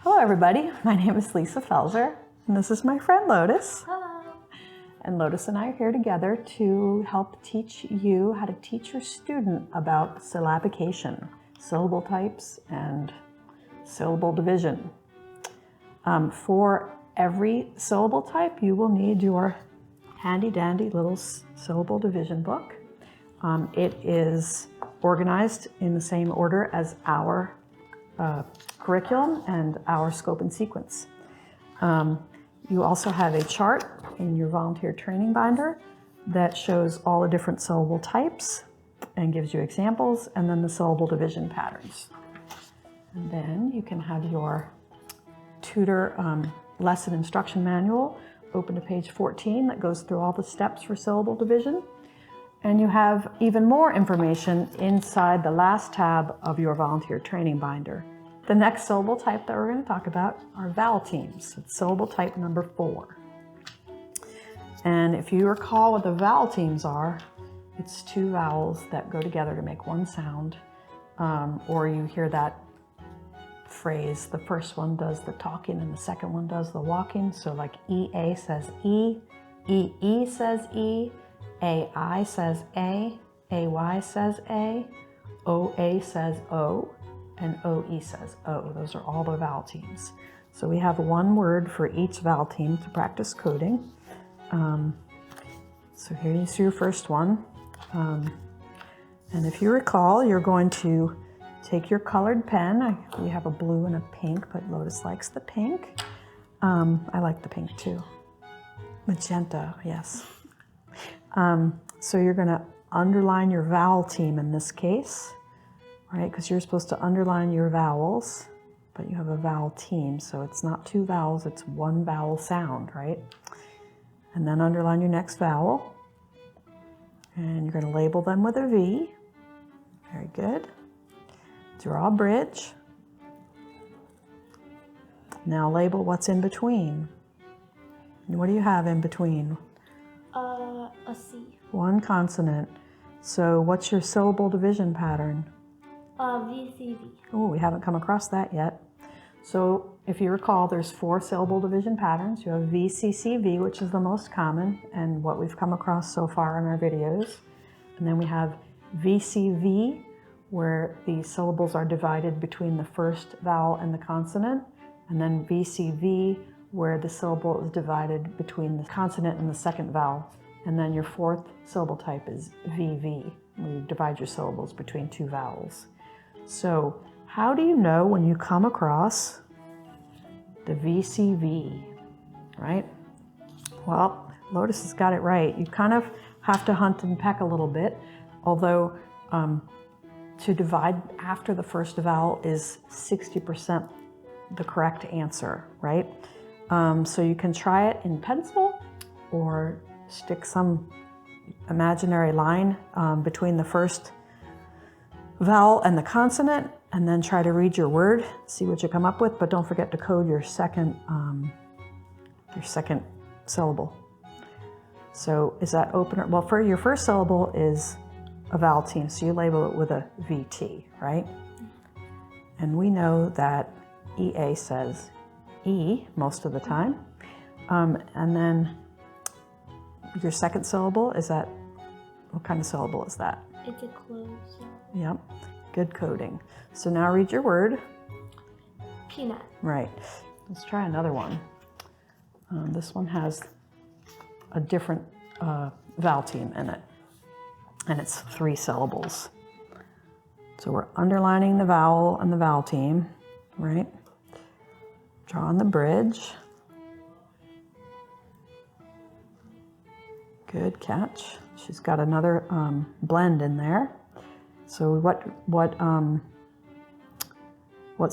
Hello everybody, my name is Lisa Felser, and this is my friend Lotus. Hello. And Lotus and I are here together to help teach you how to teach your student about syllabication, syllable types, and syllable division. For every syllable type, you will need your handy-dandy little syllable division book. It is organized in the same order as our curriculum and our scope and sequence. You also have a chart in your volunteer training binder that shows all the different syllable types and gives you examples, and then the syllable division patterns. And then you can have your tutor lesson instruction manual open to page 14 that goes through all the steps for syllable division. And you have even more information inside the last tab of your volunteer training binder. The next syllable type that we're going to talk about are vowel teams. It's syllable type number 4. And if you recall what the vowel teams are, it's two vowels that go together to make one sound. Or you hear that phrase, the first one does the talking and the second one does the walking. So like EA says E, EE says E, AI says A, AY says A, OA says O, and OE says O. Those are all the vowel teams. So we have one word for each vowel team to practice coding. So here you see your first one. And if you recall, you're going to take your colored pen. We have a blue and a pink, but Lotus likes the pink. I like the pink too. Magenta, yes. So you're going to underline your vowel team in this case, right? Because you're supposed to underline your vowels, but you have a vowel team, so it's not two vowels, it's one vowel sound, right? And then underline your next vowel, and you're going to label them with a V. Very good. Draw a bridge. Now label what's in between. And what do you have in between? A C. One consonant. So what's your syllable division pattern? VCV. Oh, we haven't come across that yet. So if you recall, there's 4 syllable division patterns. You have VCCV, which is the most common and what we've come across so far in our videos. And then we have VCV, where the syllables are divided between the first vowel and the consonant. And then VCV, where the syllable is divided between the consonant and the second vowel. And then your 4th syllable type is VV, where you divide your syllables between 2 vowels. So how do you know when you come across the VCV, right? Well, Lotus has got it right. You kind of have to hunt and peck a little bit, although to divide after the first vowel is 60% the correct answer, right? So you can try it in pencil or stick some imaginary line between the first vowel and the consonant, and then try to read your word, see what you come up with, but don't forget to code your second syllable. So is that opener? Well, for your first syllable is a vowel team, so you label it with a VT, right? And we know that EA says E most of the time. And then your second syllable, is that, what kind of syllable is that? It's a closed. Yep, good coding. So now read your word. Peanut. Right, let's try another one. This one has a different vowel team in it, and it's 3 syllables. So we're underlining the vowel and the vowel team, right? Drawing the bridge. Good catch. She's got another blend in there. So what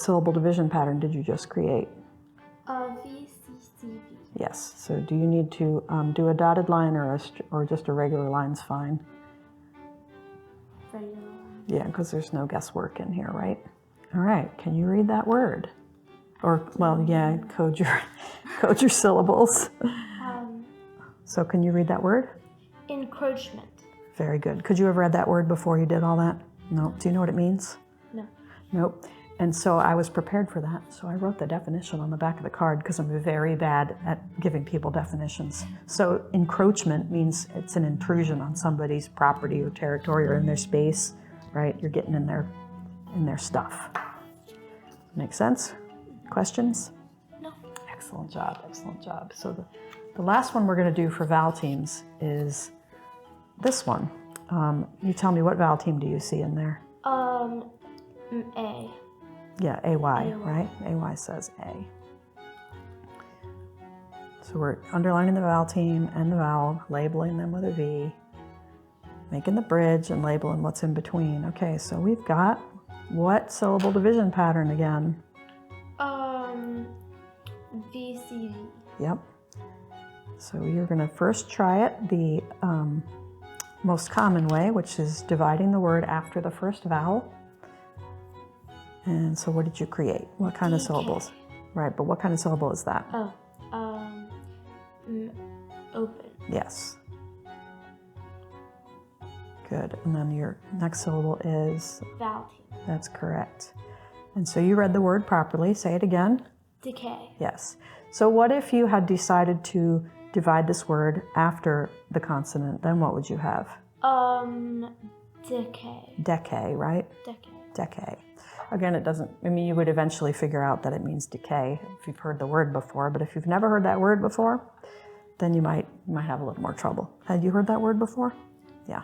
syllable division pattern did you just create? VCCV. Yes. So do you need to do a dotted line or just a regular line's fine? Regular line. Yeah, because there's no guesswork in here, right? All right. Can you read that word? Or, well, yeah, code your syllables. So can you read that word? Encroachment. Very good. Could you have read that word before you did all that? No. Do you know what it means? No. Nope. And so I was prepared for that. So I wrote the definition on the back of the card because I'm very bad at giving people definitions. So encroachment means it's an intrusion on somebody's property or territory or in their space, right? You're getting in their stuff. Make sense? Questions? No. Excellent job, excellent job. So the last one we're going to do for vowel teams is this one. You tell me, what vowel team do you see in there? A. Yeah, AY, right? AY says A. So we're underlining the vowel team and the vowel, labeling them with a V, making the bridge and labeling what's in between. Okay, so we've got what syllable division pattern again? VCV. Yep. So you're going to first try it the most common way, which is dividing the word after the first vowel. And so what did you create? What kind of syllables? Right, but what kind of syllable is that? Oh, open. Yes. Good. And then your next syllable is? Vowel team. That's correct. And so you read the word properly. Say it again. Decay. Yes. So what if you had decided to divide this word after the consonant? Then what would you have? Decay. Decay, right? Decay. Decay. Again, it doesn't, I mean, you would eventually figure out that it means decay if you've heard the word before, but if you've never heard that word before, then you might have a little more trouble. Had you heard that word before? Yeah.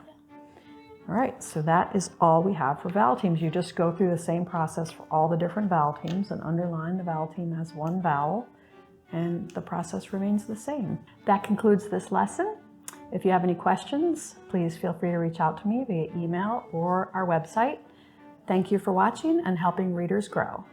All right, so that is all we have for vowel teams. You just go through the same process for all the different vowel teams and underline the vowel team as one vowel, and the process remains the same. That concludes this lesson. If you have any questions, please feel free to reach out to me via email or our website. Thank you for watching and helping readers grow.